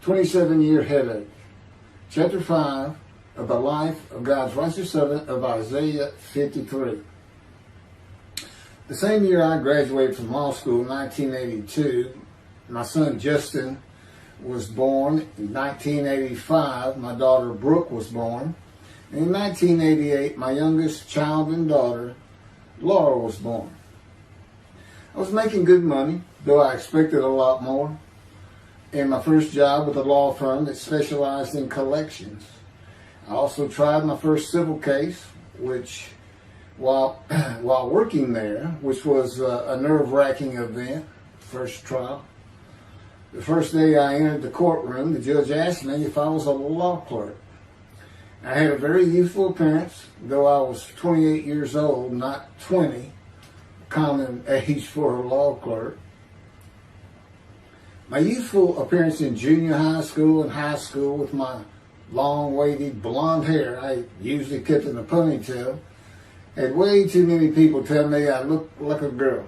27-year headache. Chapter 5 of the life of God's righteous servant of Isaiah 53. The same year I graduated from law school in 1982, my son Justin was born. In 1985, my daughter Brooke was born. And in 1988, my youngest child and daughter, Laura, was born. I was making good money, though I expected a lot more, in my first job with a law firm that specialized in collections. I also tried my first civil case, which, while working there, which was a nerve-wracking event, first trial. The first day I entered the courtroom, the judge asked me if I was a law clerk. I had a very youthful appearance, though I was 28 years old, not 20, common age for a law clerk. My youthful appearance in junior high school and high school with my long, wavy blonde hair, I usually kept in a ponytail, had way too many people tell me I looked like a girl.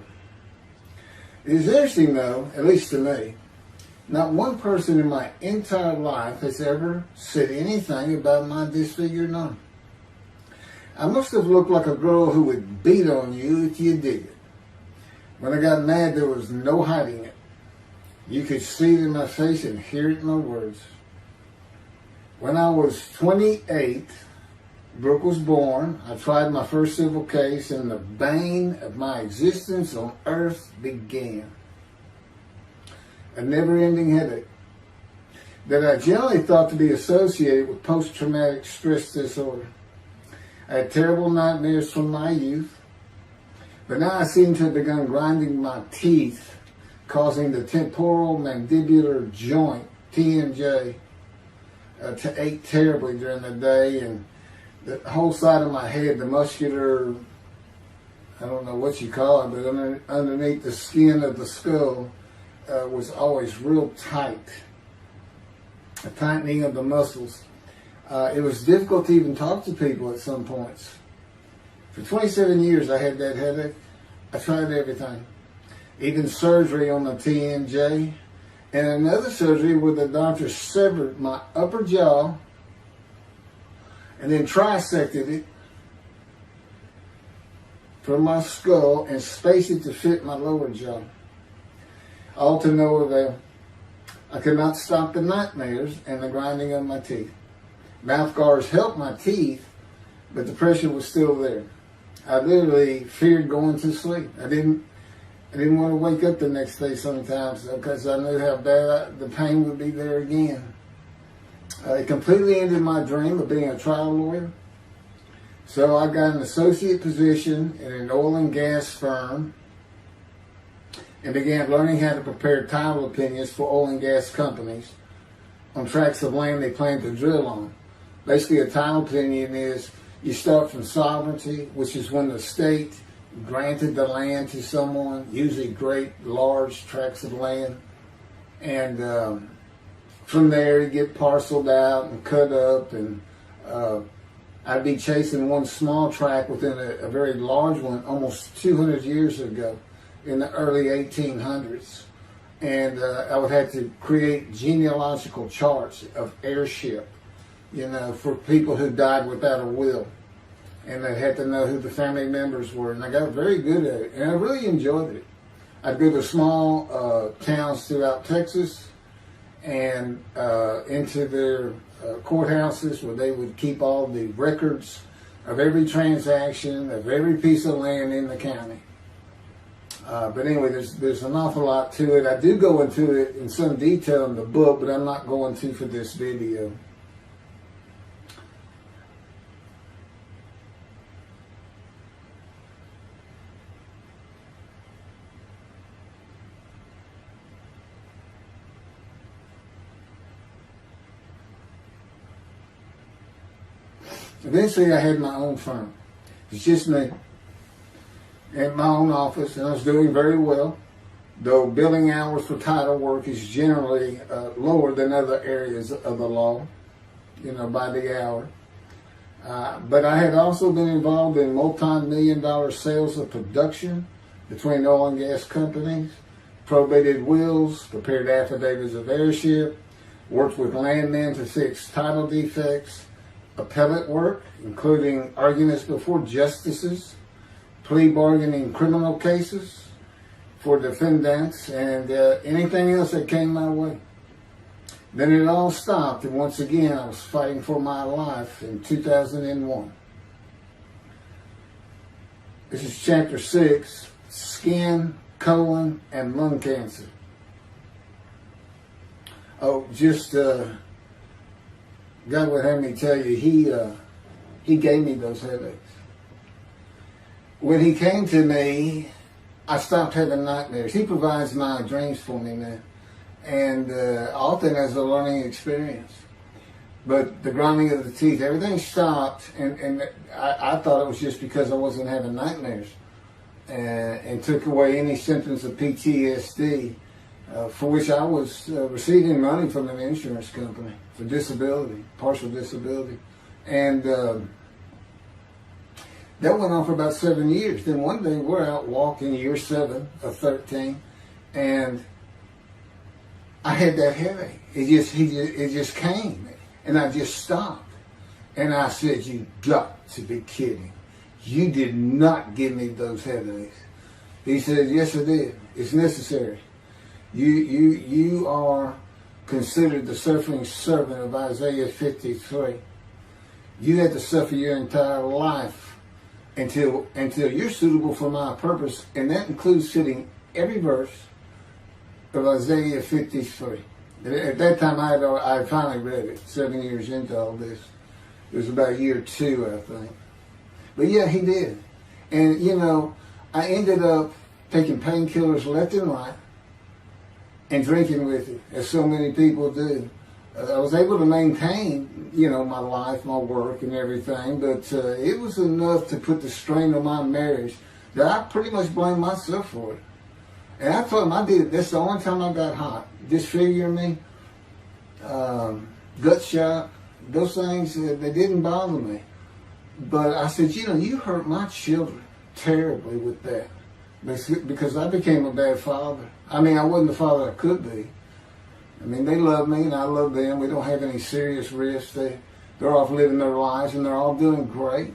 It is interesting though, at least to me, not one person in my entire life has ever said anything about my disfigured arm. I must have looked like a girl who would beat on you if you did it. When I got mad, there was no hiding it. You could see it in my face and hear it in my words. When I was 28, Brooke was born. I tried my first civil case, and the bane of my existence on earth began. A never-ending headache that I generally thought to be associated with post-traumatic stress disorder. I had terrible nightmares from my youth, but now I seem to have begun grinding my teeth, causing the temporal mandibular joint, TMJ, to ache terribly during the day, and the whole side of my head, the muscular, I don't know what you call it, but underneath the skin of the skull, was always real tight, a tightening of the muscles. It was difficult to even talk to people at some points. For 27 years I had that headache. I tried everything, even surgery on the TMJ, and another surgery where the doctor severed my upper jaw and then trisected it from my skull and spaced it to fit my lower jaw. All to no avail. I could not stop the nightmares and the grinding of my teeth. Mouth guards helped my teeth, but the pressure was still there. I literally feared going to sleep. I didn't want to wake up the next day sometimes because I knew how bad the pain would be there again. It completely ended my dream of being a trial lawyer. So I got an associate position in an oil and gas firm and began learning how to prepare title opinions for oil and gas companies on tracts of land they plan to drill on. Basically, a title opinion is you start from sovereignty, which is when the state granted the land to someone, usually great, large tracts of land. And from there, you get parceled out and cut up. And I'd be chasing one small tract within a very large one almost 200 years ago, in the early 1800s, and I would have to create genealogical charts of heirship, for people who died without a will, and I had to know who the family members were, and I got very good at it, and I really enjoyed it. I'd go to small towns throughout Texas and into their courthouses where they would keep all the records of every transaction, of every piece of land in the county. But anyway, there's an awful lot to it. I do go into it in some detail in the book, but I'm not going to for this video. Eventually, I had my own firm. It's just me. In my own office, and I was doing very well, though billing hours for title work is generally lower than other areas of the law, by the hour. But I had also been involved in multi-million-dollar sales of production between oil and gas companies, probated wills, prepared affidavits of heirship, worked with landmen to fix title defects, appellate work, including arguments before justices, plea bargaining in criminal cases for defendants, and anything else that came my way. Then it all stopped, and once again I was fighting for my life in 2001. This is chapter 6, skin, colon, and lung cancer. Oh, just God would have me tell you, he gave me those headaches. When he came to me, I stopped having nightmares. He provides my dreams for me now, and often as a learning experience. But the grinding of the teeth, everything stopped, and I thought it was just because I wasn't having nightmares, and took away any symptoms of PTSD, for which I was receiving money from an insurance company for disability, partial disability. And that went on for about 7 years. Then one day we're out walking, year 7 of 13, and I had that headache. It just came, and I just stopped. And I said, "You got to be kidding. You did not give me those headaches." He said, "Yes, I did. It's necessary. You are considered the suffering servant of Isaiah 53. You had to suffer your entire life until you're suitable for my purpose," and that includes fitting every verse of Isaiah 53. At that time, I had finally read it, 7 years into all this. It was about year 2, I think. But yeah, he did. And, I ended up taking painkillers left and right and drinking with it, as so many people do. I was able to maintain, my life, my work, and everything, but it was enough to put the strain on my marriage that I pretty much blamed myself for it. And I told him I did it. That's the only time I got hot. Disfigure me, gut shot, those things, they didn't bother me. But I said, you hurt my children terribly with that. Because I became a bad father. I wasn't the father I could be. They love me and I love them. We don't have any serious risks. They're off living their lives and they're all doing great.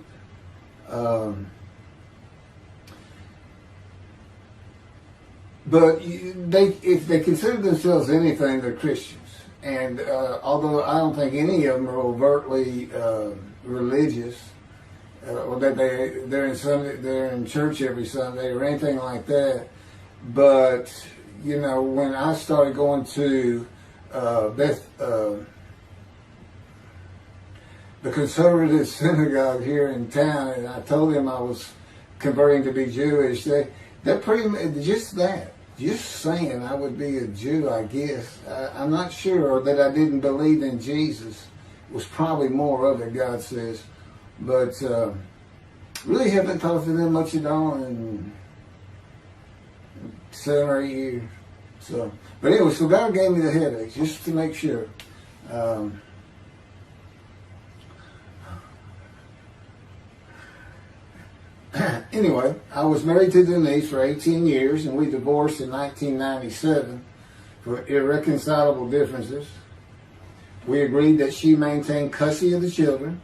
But if they consider themselves anything, they're Christians. And although I don't think any of them are overtly religious, or that they're in church every Sunday or anything like that, but when I started going to the conservative synagogue here in town, and I told them I was converting to be Jewish, they're pretty much just saying I would be a Jew, I guess. I'm not sure, or that I didn't believe in Jesus. It was probably more of it, God says. But really haven't talked to them much at all in 7 or 8 years. But anyway, so God gave me the headache just to make sure. Anyway, I was married to Denise for 18 years, and we divorced in 1997 for irreconcilable differences. We agreed that she maintain custody of the children.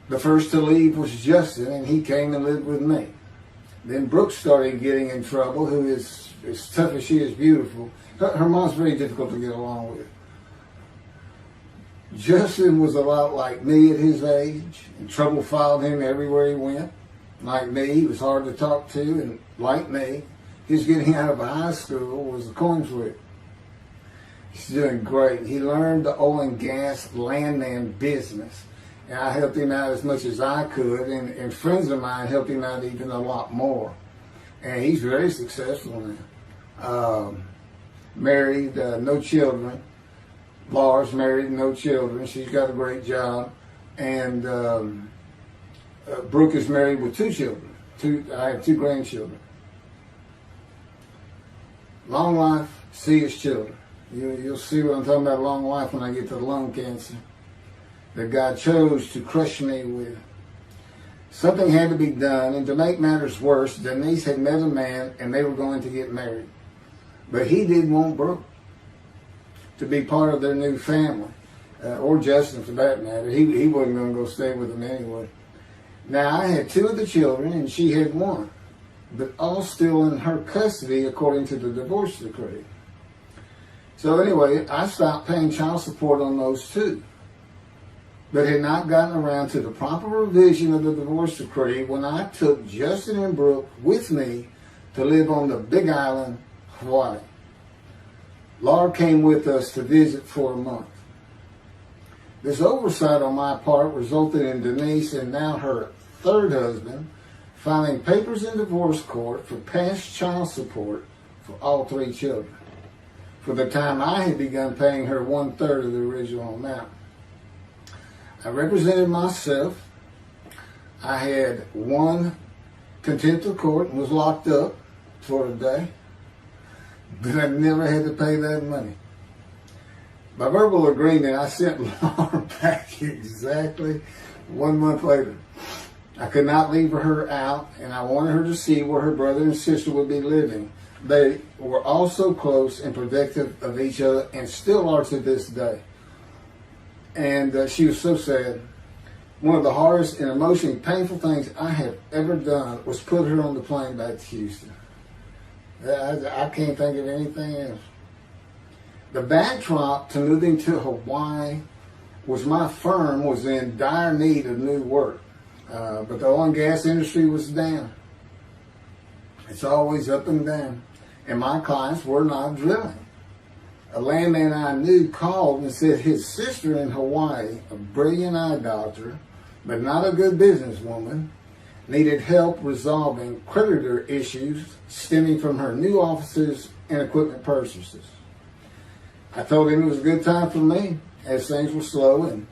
The first to leave was Justin, and he came and lived with me. Then Brooke started getting in trouble, who is as tough as she is beautiful. Her mom's very difficult to get along with. Justin was a lot like me at his age, and trouble followed him everywhere he went. Like me, he was hard to talk to, and like me, his getting out of high school was a coin flip. He's doing great. He learned the oil and gas landman business, and I helped him out as much as I could, and friends of mine helped him out even a lot more. And he's very successful now. Married, no children. Laura's married, no children. She's got a great job. And Brooke is married with 2 children. I have 2 grandchildren. Long life, see his children. You'll see what I'm talking about, long life, when I get to the lung cancer that God chose to crush me with. Something had to be done, and to make matters worse, Denise had met a man and they were going to get married. But he didn't want Brooke. to be part of their new family, or Justin for that matter. He wasn't going to go stay with them anyway. Now, I had 2 of the children, and she had 1, but all still in her custody according to the divorce decree. So anyway, I stopped paying child support on those 2, but had not gotten around to the proper revision of the divorce decree when I took Justin and Brooke with me to live on the Big Island, Hawaii. Laura came with us to visit for a month. This oversight on my part resulted in Denise and now her 3rd husband filing papers in divorce court for past child support for all 3 children, for the time I had begun paying her 1/3 of the original amount. I represented myself. I had won contempt of court and was locked up for a day, but I never had to pay that money. By verbal agreement, I sent Laura back exactly 1 month later. I could not leave her out, and I wanted her to see where her brother and sister would be living. They were all so close and protective of each other, and still are to this day. And she was so sad. One of the hardest and emotionally painful things I have ever done was put her on the plane back to Houston. I can't think of anything else. The backdrop to moving to Hawaii was my firm was in dire need of new work. But the oil and gas industry was down. It's always up and down. And my clients were not drilling. A landman I knew called and said his sister in Hawaii, a brilliant eye doctor, but not a good businesswoman, needed help resolving creditor issues stemming from her new offices and equipment purchases. I told him it was a good time for me, as things were slow, and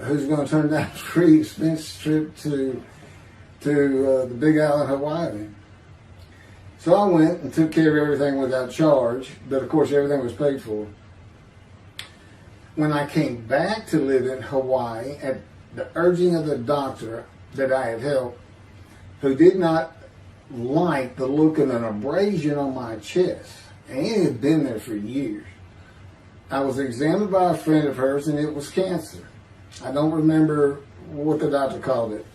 who's going to turn down a free expense trip to the Big Island, Hawaii? So I went and took care of everything without charge, but of course everything was paid for. When I came back to live in Hawaii at the urging of the doctor that I had helped, who did not like the look of an abrasion on my chest, and it had been there for years, I was examined by a friend of hers, and it was cancer. I don't remember what the doctor called it.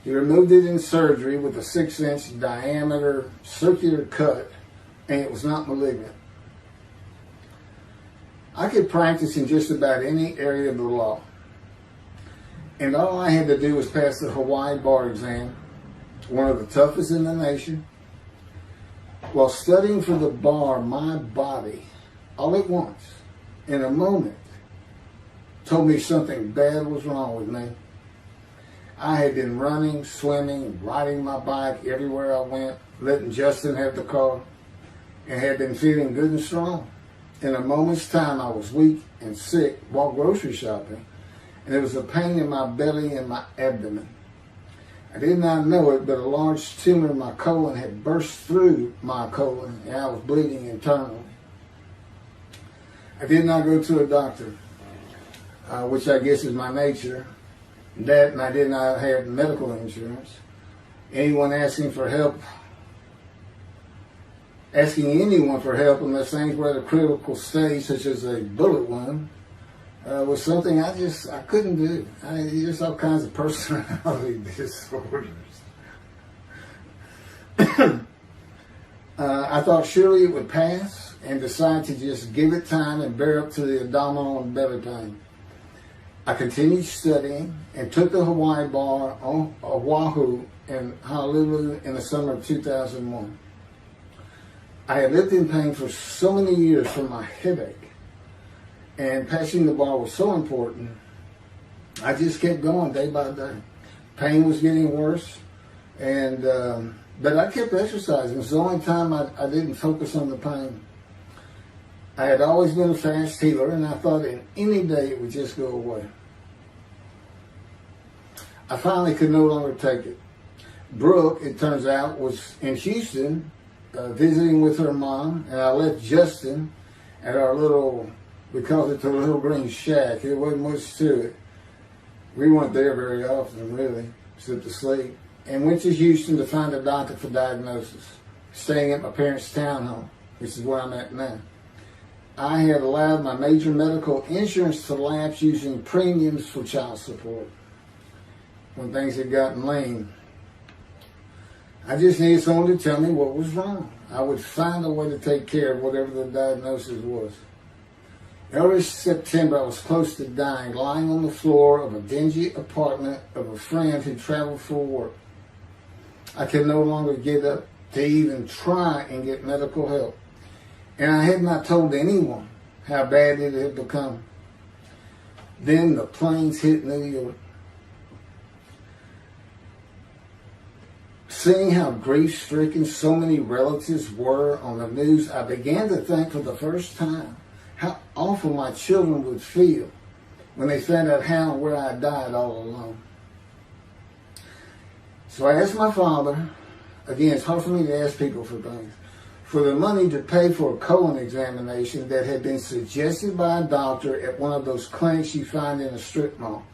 He removed it in surgery with a 6-inch diameter circular cut, and it was not malignant. I could practice in just about any area of the law, and all I had to do was pass the Hawaii bar exam, one of the toughest in the nation. While studying for the bar, my body, all at once, in a moment, told me something bad was wrong with me. I had been running, swimming, riding my bike everywhere I went, letting Justin have the car, and had been feeling good and strong. In a moment's time, I was weak and sick while grocery shopping, and there was a pain in my belly and my abdomen. I did not know it, but a large tumor in my colon had burst through my colon, and I was bleeding internally. I did not go to a doctor, which I guess is my nature. That, and I did not have medical insurance. Anyone asking anyone for help unless things were at a critical stage, such as a bullet wound, was something I couldn't do. There's all kinds of personality disorders. I thought surely it would pass, and decided to just give it time and bear up to the abdominal and belly pain. I continued studying and took the Hawaii bar on Oahu and Honolulu in the summer of 2001. I had lived in pain for so many years from my headache, and passing the bar was so important, I just kept going day by day. Pain was getting worse, and but I kept exercising. It was the only time I didn't focus on the pain. I had always been a fast healer, and I thought in any day it would just go away. I finally could no longer take it. Brooke, it turns out, was in Houston visiting with her mom, and I left Justin at our little, we called it the Little Green Shack. There wasn't much to it. We weren't there very often, really, except to sleep. And went to Houston to find a doctor for diagnosis, staying at my parents' townhome, which is where I'm at now. I had allowed my major medical insurance to lapse using premiums for child support when things had gotten lean. I just needed someone to tell me what was wrong. I would find a way to take care of whatever the diagnosis was. Early September, I was close to dying, lying on the floor of a dingy apartment of a friend who traveled for work. I could no longer get up to even try and get medical help. And I had not told anyone how bad it had become. Then the planes hit New York. Seeing how grief-stricken so many relatives were on the news, I began to think for the first time how awful my children would feel when they found out how and where I died all alone. So I asked my father, again, it's hard for me to ask people for things, for the money to pay for a colon examination that had been suggested by a doctor at one of those clinics you find in a strip mall,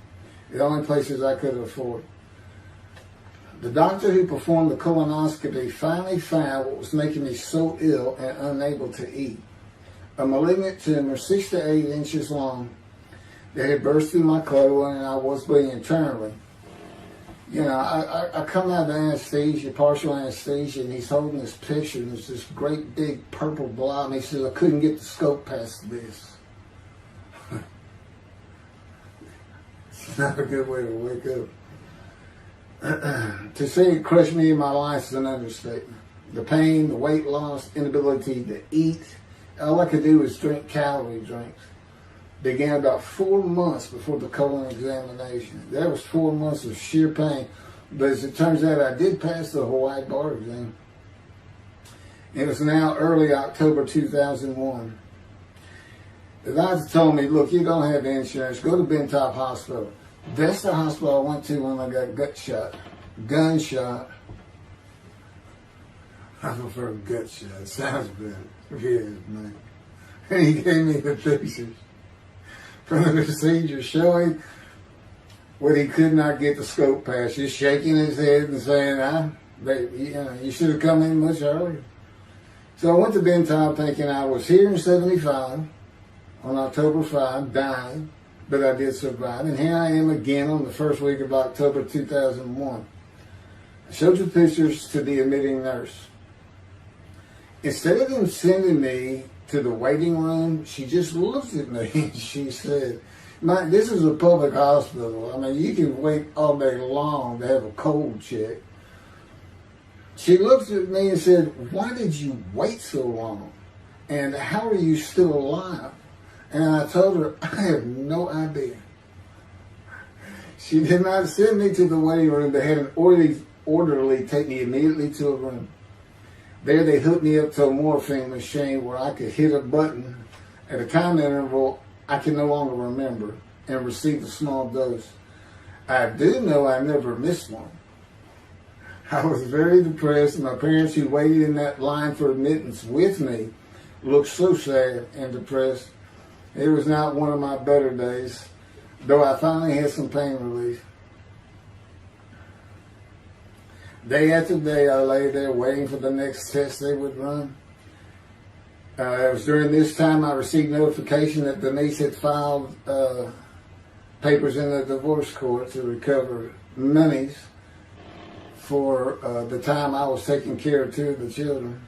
the only places I could afford. The doctor who performed the colonoscopy finally found what was making me so ill and unable to eat. A malignant tumor 6 to 8 inches long that had burst through my colon, and I was bleeding internally. You know, I come out of anesthesia, partial anesthesia, and he's holding this picture, and there's this great big purple blob, and he says, I couldn't get the scope past this. It's not a good way to wake up. To say it crushed me in my life is an understatement. The pain, the weight loss, inability to eat, all I could do was drink calorie drinks. Began about 4 months before the colon examination. That was 4 months of sheer pain. But as it turns out, I did pass the Hawaii bar exam. It was now early October 2001. The doctor told me, look, you don't have insurance. Go to Bentop Hospital. That's the hospital I went to when I got gunshot. I prefer gut shot. Sounds better. Yeah, man. And he gave me the pictures from the procedure showing what he could not get the scope past. Just shaking his head and saying, you should have come in much earlier. So I went to Bentop thinking I was here in 75 on October 5, dying, but I did survive. And here I am again on the first week of October 2001. I showed the pictures to the admitting nurse. Instead of them sending me to the waiting room, she just looked at me and she said, this is a public hospital. I mean, you can wait all day long to have a cold check. She looked at me and said, why did you wait so long? And how are you still alive? And I told her, I have no idea. She did not send me to the waiting room. They had an orderly take me immediately to a room. There they hooked me up to a morphine machine where I could hit a button at a time interval I can no longer remember and receive a small dose. I do know I never missed one. I was very depressed, and my parents who waited in that line for admittance with me looked so sad and depressed. It was not one of my better days, though I finally had some pain relief. Day after day, I lay there waiting for the next test they would run. It was during this time I received notification that Denise had filed papers in the divorce court to recover monies for the time I was taking care of 2 of the children.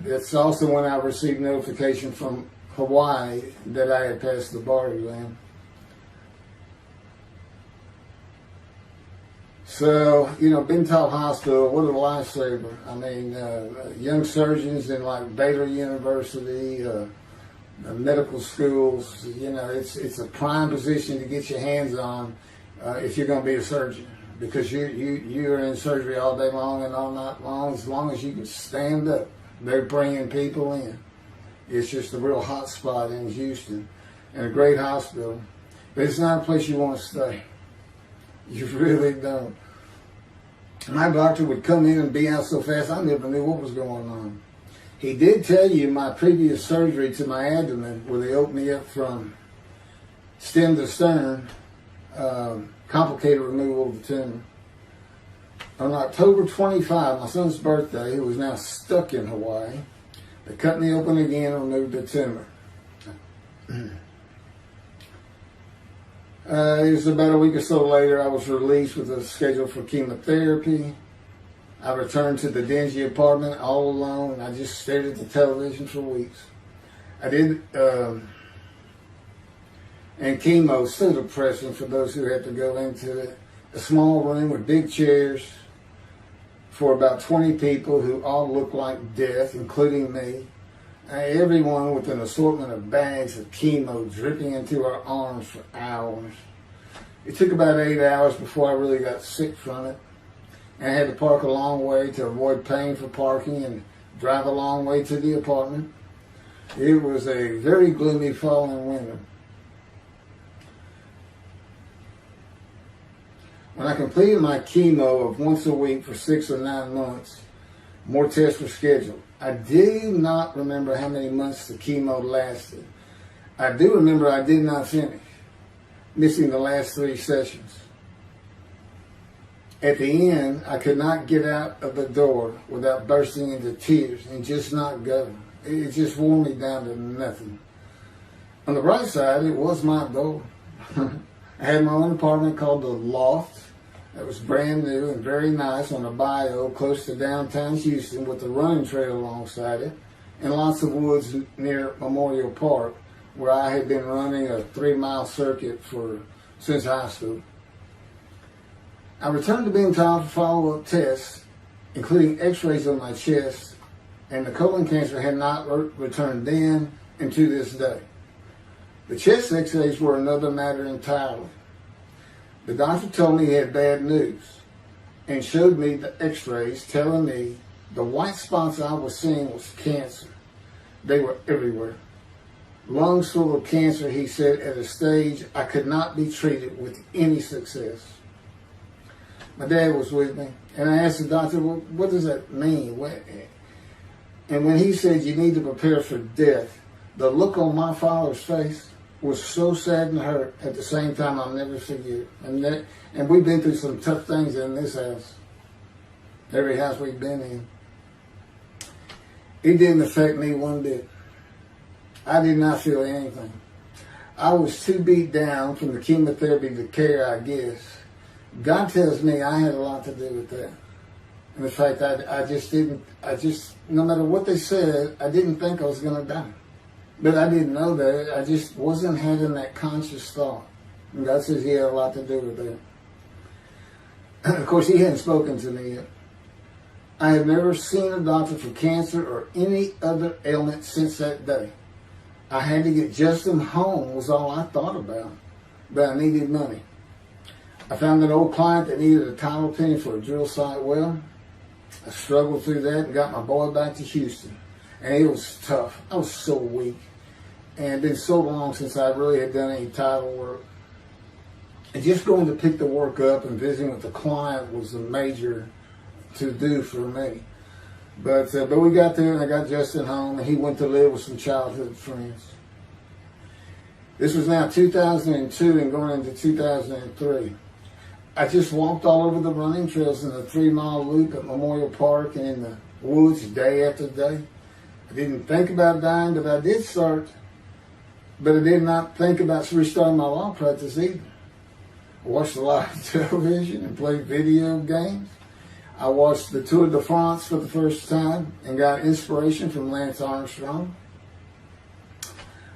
It's also when I received notification from Hawaii that I had passed the bar exam. So, Bentop Hospital, what a lifesaver. I mean, young surgeons in like Baylor University, medical schools, it's a prime position to get your hands on if you're going to be a surgeon, because you're in surgery all day long and all night long. As long as you can stand up, they're bringing people in. It's just a real hot spot in Houston and a great hospital, but it's not a place you want to stay. You really don't. My doctor would come in and be out so fast, I never knew what was going on. He did tell you my previous surgery to my abdomen, where they opened me up from stem to stern, complicated removal of the tumor. On October 25, my son's birthday, who was now stuck in Hawaii, They cut me open again and removed the tumor. It was about a week or so later, I was released with a schedule for chemotherapy. I returned to the dingy apartment all alone, and I just stared at the television for weeks. I did, and chemo is so depressing for those who have to go into it. A small room with big chairs for about 20 people who all look like death, including me. Everyone with an assortment of bags of chemo dripping into our arms for hours. It took about 8 hours before I really got sick from it. And I had to park a long way to avoid paying for parking and drive a long way to the apartment. It was a very gloomy fall and winter. When I completed my chemo of once a week for 6 or 9 months, more tests were scheduled. I do not remember how many months the chemo lasted. I do remember I did not finish, missing the last 3 sessions. At the end, I could not get out of the door without bursting into tears and just not go. It just wore me down to nothing. On the bright side, it was my door. I had my own apartment called the Loft. That was brand new and very nice on a bayou close to downtown Houston with a running trail alongside it and lots of woods near Memorial Park where I had been running a 3-mile circuit since high school. I returned to being told for follow-up tests, including x-rays on my chest, and the colon cancer had not returned then and to this day. The chest x-rays were another matter entirely. The doctor told me he had bad news and showed me the x-rays telling me the white spots I was seeing was cancer. They were everywhere. Lungs full of cancer, he said, at a stage I could not be treated with any success. My dad was with me, and I asked the doctor, well, what does that mean? And when he said you need to prepare for death, the look on my father's face was so sad and hurt at the same time I'll never forget. And we've been through some tough things in this house. Every house we've been in. It didn't affect me one bit. I did not feel anything. I was too beat down from the chemotherapy to care, I guess. God tells me I had a lot to do with that. And in fact, I just, no matter what they said, I didn't think I was going to die. But I didn't know that. I just wasn't having that conscious thought. And God says he had a lot to do with that. Of course, he hadn't spoken to me yet. I had never seen a doctor for cancer or any other ailment since that day. I had to get Justin home was all I thought about. But I needed money. I found an old client that needed a title opinion for a drill site well. I struggled through that and got my boy back to Houston. And it was tough. I was so weak. And it had been so long since I really had done any title work. And just going to pick the work up and visiting with the client was a major to-do for me. But we got there and I got Justin home and he went to live with some childhood friends. This was now 2002 and going into 2003. I just walked all over the running trails in the 3-mile loop at Memorial Park and in the woods day after day. I didn't think about dying, but I did start. But I did not think about restarting my law practice either. I watched a lot of television and played video games. I watched the Tour de France for the first time and got inspiration from Lance Armstrong.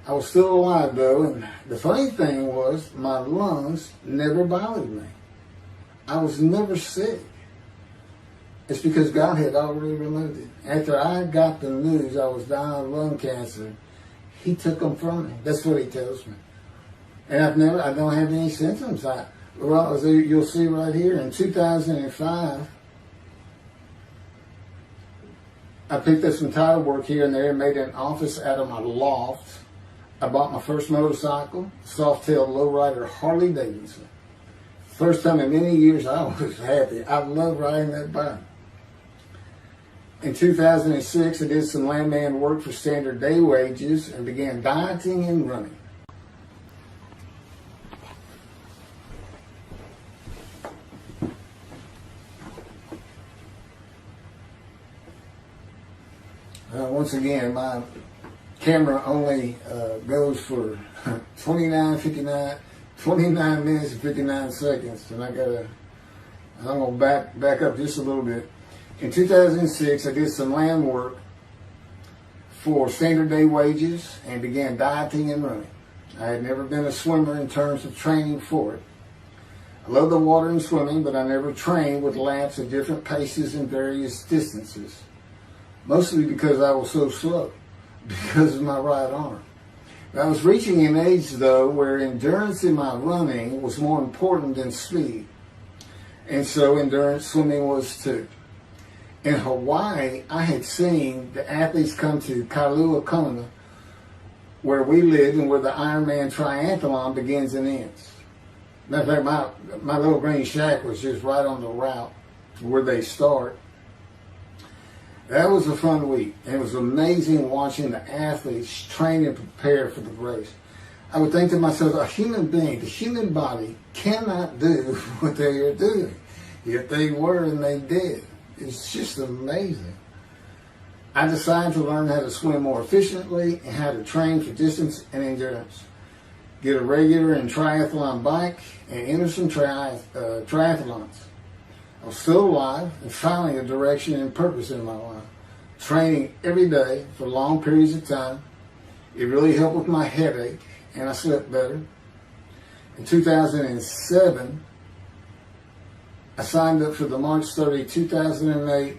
I was still alive though, and the funny thing was my lungs never bothered me. I was never sick. It's because God had already removed it. After I got the news I was dying of lung cancer, he took them from me. That's what he tells me. And I don't have any symptoms. As you'll see right here, in 2005, I picked up some title work here and there and made an office out of my loft. I bought my first motorcycle, soft-tail lowrider Harley Davidson. First time in many years I was happy. I loved riding that bike. In 2006, I did some landman work for standard day wages and began dieting and running. once again, my camera only goes for 29 minutes and 59 seconds, and I'm going to back up just a little bit. In 2006, I did some land work for standard day wages and began dieting and running. I had never been a swimmer in terms of training for it. I love the water and swimming, but I never trained with laps at different paces and various distances. Mostly because I was so slow, because of my right arm. I was reaching an age, though, where endurance in my running was more important than speed. And so endurance swimming was too. In Hawaii, I had seen the athletes come to Kailua Kona, where we lived and where the Ironman triathlon begins and ends. Matter of fact, my little green shack was just right on the route where they start. That was a fun week. It was amazing watching the athletes train and prepare for the race. I would think to myself, a human being, the human body cannot do what they are doing. Yet they were and they did. It's just amazing. I decided to learn how to swim more efficiently and how to train for distance and endurance. Get a regular and triathlon bike and enter some triathlons. I was still alive and finding a direction and purpose in my life. Training every day for long periods of time. It really helped with my headache and I slept better. In 2007, I signed up for the March 30, 2008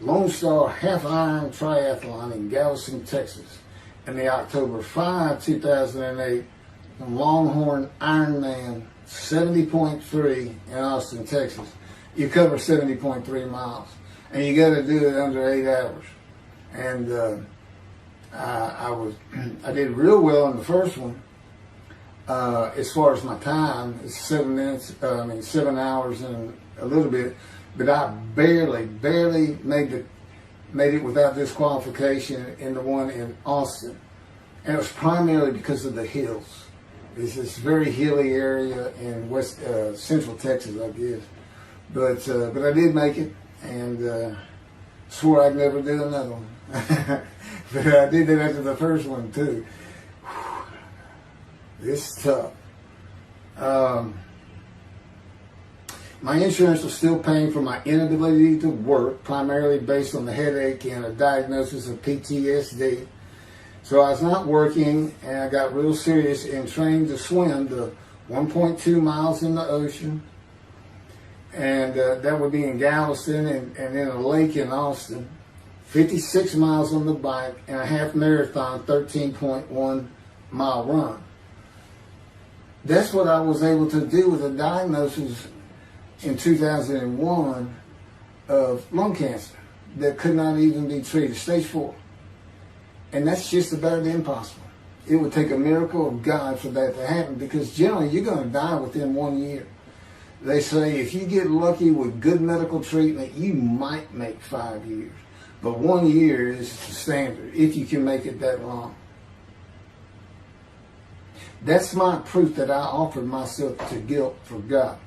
Lone Star Half Iron Triathlon in Galveston, Texas. And the October 5, 2008 Longhorn Ironman 70.3 in Austin, Texas. You cover 70.3 miles. And you got to do it under 8 hours. And I did real well in the first one. As far as my time, it's 7 hours and a little bit, but I barely made it without disqualification in the one in Austin, and it was primarily because of the hills. It's this very hilly area in central Texas, I guess, but I did make it, and swore I'd never do another one. But I did it after the first one too. It's tough. My insurance was still paying for my inability to work, primarily based on the headache and a diagnosis of PTSD. So I was not working, and I got real serious in training to swim the 1.2 miles in the ocean, and that would be in Galveston and in a lake in Austin, 56 miles on the bike, and a half marathon, 13.1 mile run. That's what I was able to do with a diagnosis in 2001 of lung cancer that could not even be treated, stage 4. And that's just about impossible. It would take a miracle of God for that to happen, because generally you're going to die within 1 year. They say if you get lucky with good medical treatment, you might make 5 years. But 1 year is the standard, if you can make it that long. That's my proof that I offered myself to guilt for God.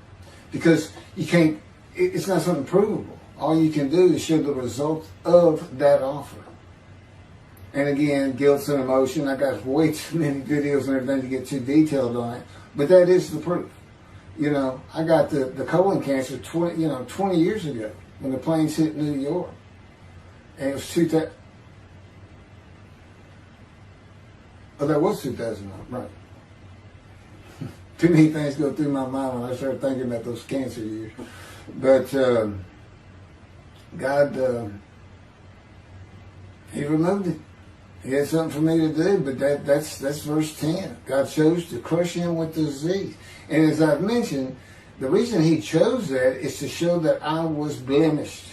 Because you can't, it's not something provable. All you can do is show the result of that offer. And again, guilt's an emotion. I got way too many videos and everything to get too detailed on it. But that is the proof. You know, I got the colon cancer 20 years ago when the planes hit New York. And it was 2000. Oh, that was 2009, right. Too many things go through my mind when I start thinking about those cancer years. But God, He removed it. He had something for me to do, but that's verse 10. God chose to crush him with disease. And as I've mentioned, the reason He chose that is to show that I was blemished,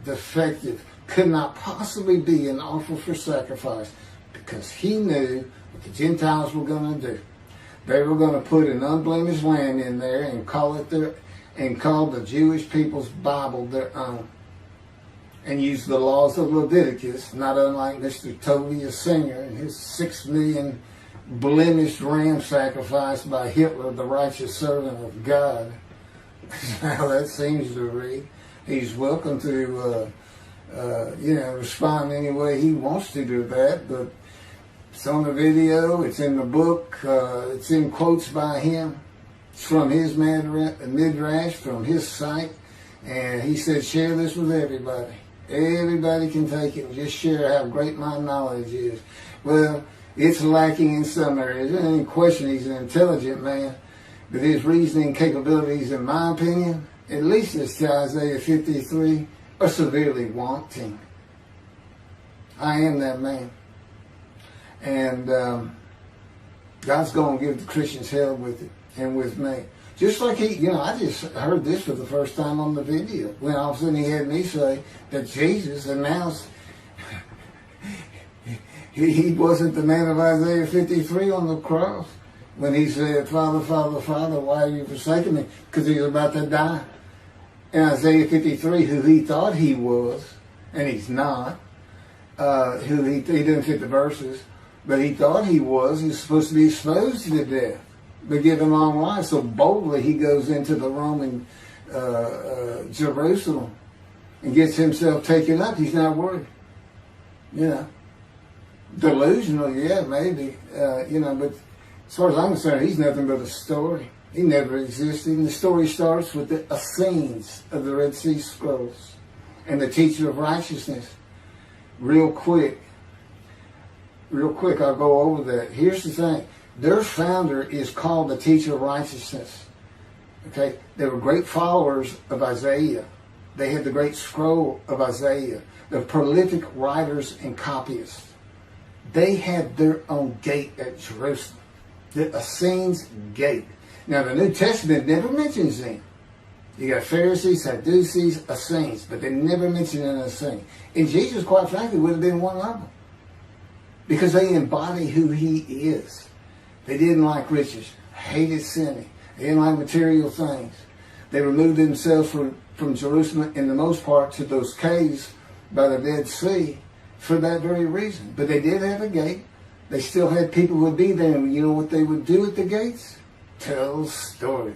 defective, could not possibly be an offer for sacrifice, because He knew what the Gentiles were going to do. They were going to put an unblemished lamb in there and call the Jewish people's Bible their own, and use the laws of Leviticus, not unlike Mr. Toby Singer and his 6 million blemished ram sacrifice by Hitler, the righteous servant of God. How that seems to read. He's welcome to respond any way he wants to that. But it's on the video, it's in the book, it's in quotes by him. It's from his midrash, from his site. And he said, share this with everybody. Everybody can take it and just share how great my knowledge is. Well, it's lacking in some areas. There's any question he's an intelligent man. But his reasoning capabilities, in my opinion, at least as to Isaiah 53, are severely wanting. I am that man. And God's going to give the Christians hell with it and with me. Just like I just heard this for the first time on the video. When all of a sudden he had me say that Jesus announced he wasn't the man of Isaiah 53 on the cross. When he said, Father, Father, Father, why are you forsaking me? Because he was about to die. In Isaiah 53, who he thought he was, and he's not, who he didn't fit the verses, but he thought he was supposed to be exposed to death, but given long life. So boldly he goes into the Roman Jerusalem and gets himself taken up. He's not worried. Delusional, yeah, maybe, but as far as I'm concerned, he's nothing but a story. He never existed. And the story starts with the Essenes of the Red Sea Scrolls and the teacher of righteousness. Real quick, I'll go over that. Here's the thing. Their founder is called the teacher of righteousness. Okay? They were great followers of Isaiah. They had the great scroll of Isaiah. They're prolific writers and copyists. They had their own gate at Jerusalem. The Essenes gate. Now, the New Testament never mentions them. You got Pharisees, Sadducees, Essenes, but they never mention an Essene. And Jesus, quite frankly, would have been one of them. Because they embody who he is. They didn't like riches, hated sinning. They didn't like material things. They removed themselves from Jerusalem, in the most part, to those caves by the Dead Sea for that very reason. But they did have a gate. They still had people who would be there. And you know what they would do at the gates? Tell stories.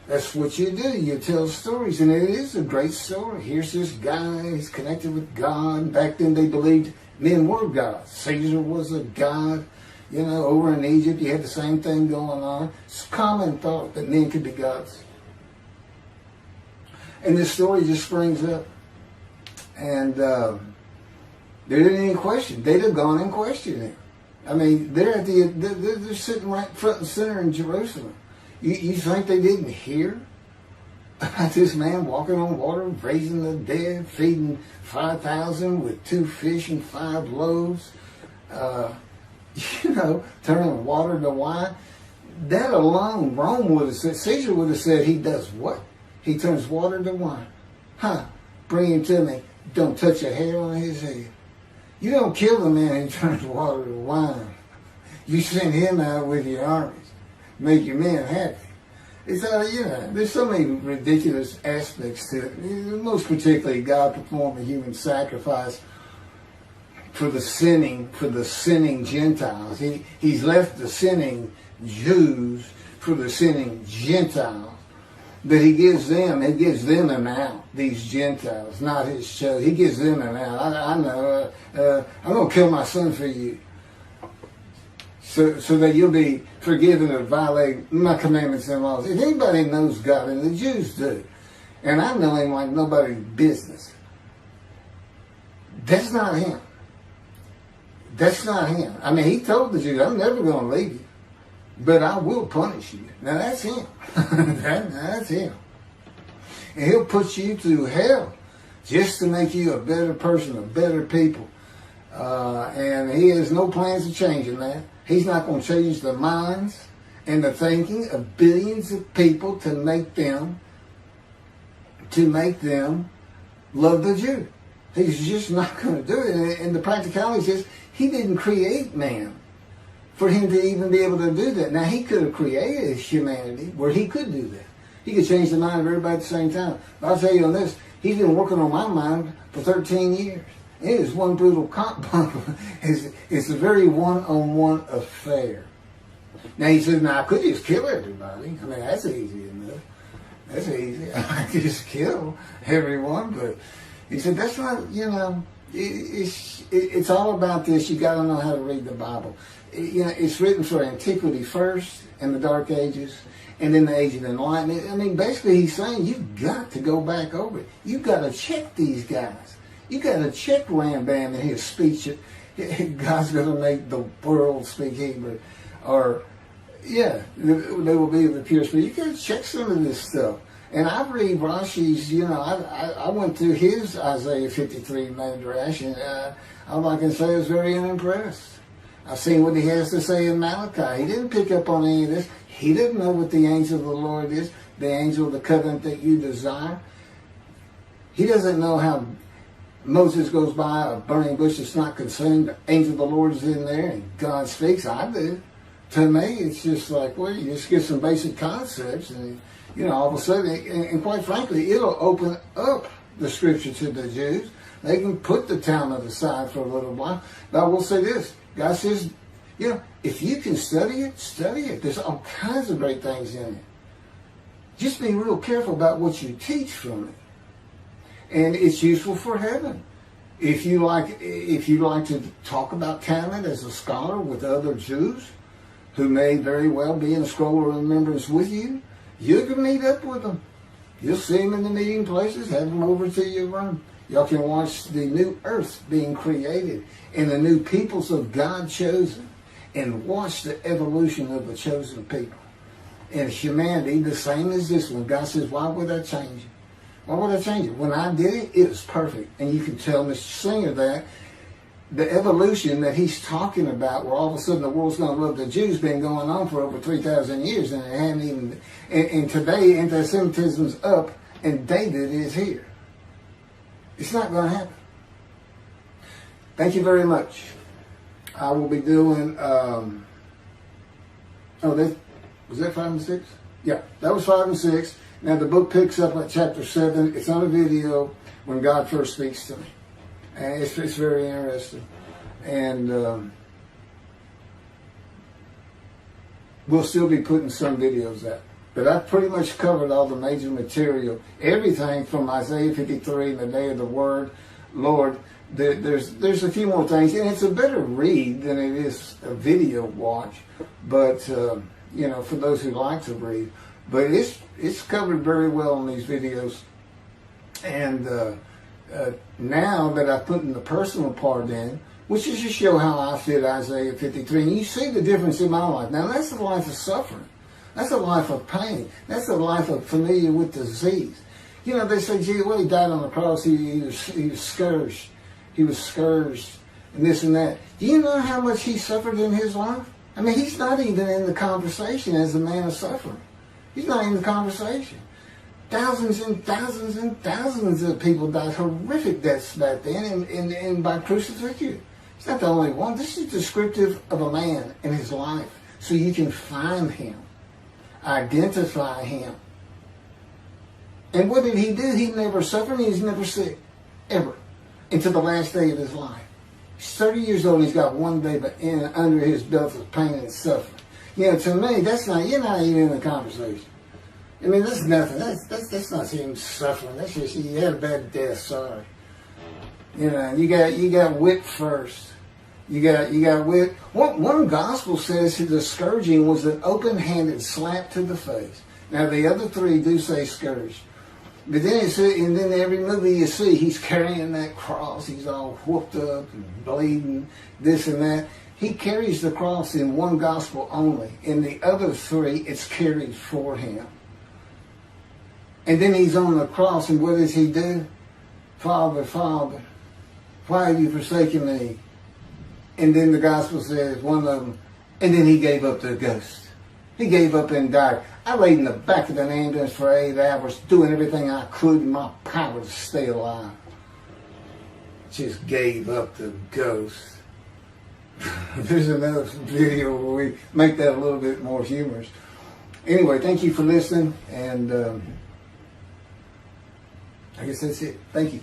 That's what you do. You tell stories. And it is a great story. Here's this guy. He's connected with God. Back then they believed men were gods. Caesar was a god. Over in Egypt you had the same thing going on. It's a common thought that men could be gods. And this story just springs up. And there isn't any question. They'd have gone and questioned him. I mean, they're sitting right front and center in Jerusalem. You think they didn't hear about this man walking on water, raising the dead, feeding 5,000 with 2 fish and 5 loaves, turning water to wine? That alone, Rome would have said, Caesar would have said, he does what? He turns water to wine. Bring him to me. Don't touch a hair on his head. You don't kill the man who turns water to wine. You send him out with your armies. Make your men happy. It's there's so many ridiculous aspects to it. Most particularly, God performed a human sacrifice for the sinning Gentiles. He's left the sinning Jews for the sinning Gentiles. But he gives them an out, these Gentiles, not his chosen. He gives them an out. I know, I'm going to kill my son for you. So that you'll be forgiven of violating my commandments and laws. If anybody knows God, and the Jews do, and I know him like nobody's business, that's not him. That's not him. I mean, he told the Jews, I'm never going to leave you, but I will punish you. Now that's him. That's him. And he'll put you through hell just to make you a better person, a better people. And he has no plans of changing that. He's not going to change the minds and the thinking of billions of people to make them love the Jew. He's just not going to do it. And the practicality is, he didn't create man for him to even be able to do that. Now, he could have created humanity where he could do that. He could change the mind of everybody at the same time. But I'll tell you on this, he's been working on my mind for 13 years. It is one brutal bundle. It's a very one-on-one affair. Now, he says, I could just kill everybody. I mean, that's easy enough. That's easy. I could just kill everyone, but He said, that's not, it's all about this. You got to know how to read the Bible. It's written for antiquity first, and the Dark Ages, and then the Age of Enlightenment. I mean, basically he's saying you've got to go back over it. You've got to check these guys. You've got to check Rambam and his speech. God's going to make the world speak Hebrew. Or, they will be the pure spirit. You got to check some of this stuff. And I read Rashi's, I went through his Isaiah 53 Midrash, and all I can say is very unimpressed. I've seen what he has to say in Malachi. He didn't pick up on any of this. He didn't know what the angel of the Lord is, the angel of the covenant that you desire. He doesn't know how Moses goes by a burning bush that's not consumed. The angel of the Lord is in there, and God speaks. I do. To me, it's just like, well, you just get some basic concepts, and all of a sudden, and quite frankly, it'll open up the scripture to the Jews. They can put the Talmud aside for a little while. But I will say this. God says, if you can study it, study it. There's all kinds of great things in it. Just be real careful about what you teach from it. And it's useful for heaven. If you like to talk about Talmud as a scholar with other Jews who may very well be in a scroll of remembrance with you, you can meet up with them. You'll see them in the meeting places, have them over to your room. Y'all can watch the new earth being created and the new peoples of God chosen, and watch the evolution of the chosen people. And humanity, the same as this one. God says, why would I change it? Why would I change it? When I did it, it was perfect. And you can tell Mr. Singer that the evolution that he's talking about, where all of a sudden the world's going to love the Jews, been going on for over 3,000 years, and it hadn't even. And today, anti-Semitism's up, and David is here. It's not going to happen. Thank you very much. I will be doing. Was that 5 and 6? Yeah, that was 5 and 6. Now the book picks up at chapter 7. It's on a video when God first speaks to me. And it's very interesting. And we'll still be putting some videos out. But I've pretty much covered all the major material. Everything from Isaiah 53 and the day of the word, Lord. There's a few more things. And it's a better read than it is a video watch. But, for those who like to read. But it's covered very well in these videos. And now that I've put in the personal part in, which is to show how I fit Isaiah 53, and you see the difference in my life. Now that's a life of suffering. That's a life of pain. That's a life of familiar with disease. They say, gee, well, he died on the cross. He was scourged. He was scourged and this and that. Do you know how much he suffered in his life? I mean, he's not even in the conversation as a man of suffering. He's not in the conversation. Thousands and thousands and thousands of people died horrific deaths back then and by crucifixion. It's not the only one. This is descriptive of a man in his life. So you can find him, identify him. And what did he do? He never suffered. He was never sick, ever, until the last day of his life. He's 30 years old and he's got one day under his belt of pain and suffering. To me, you're not even in the conversation. I mean, that's nothing. That's not him suffering. That's just, you had a bad death, sorry. You got whipped first. You got whipped. One gospel says the scourging was an open-handed slap to the face. Now, the other three do say scourged. But then it says, and then every movie you see, he's carrying that cross. He's all whooped up and bleeding, this and that. He carries the cross in one gospel only. In the other three, it's carried for him. And then he's on the cross, and what does he do? Father, Father, why have you forsaken me? And then the gospel says, one of them, and then he gave up the ghost. He gave up and died. I laid in the back of an ambulance for 8 hours, doing everything I could in my power to stay alive. Just gave up the ghost. There's another video where we make that a little bit more humorous. Anyway, thank you for listening, and I guess that's it. Thank you.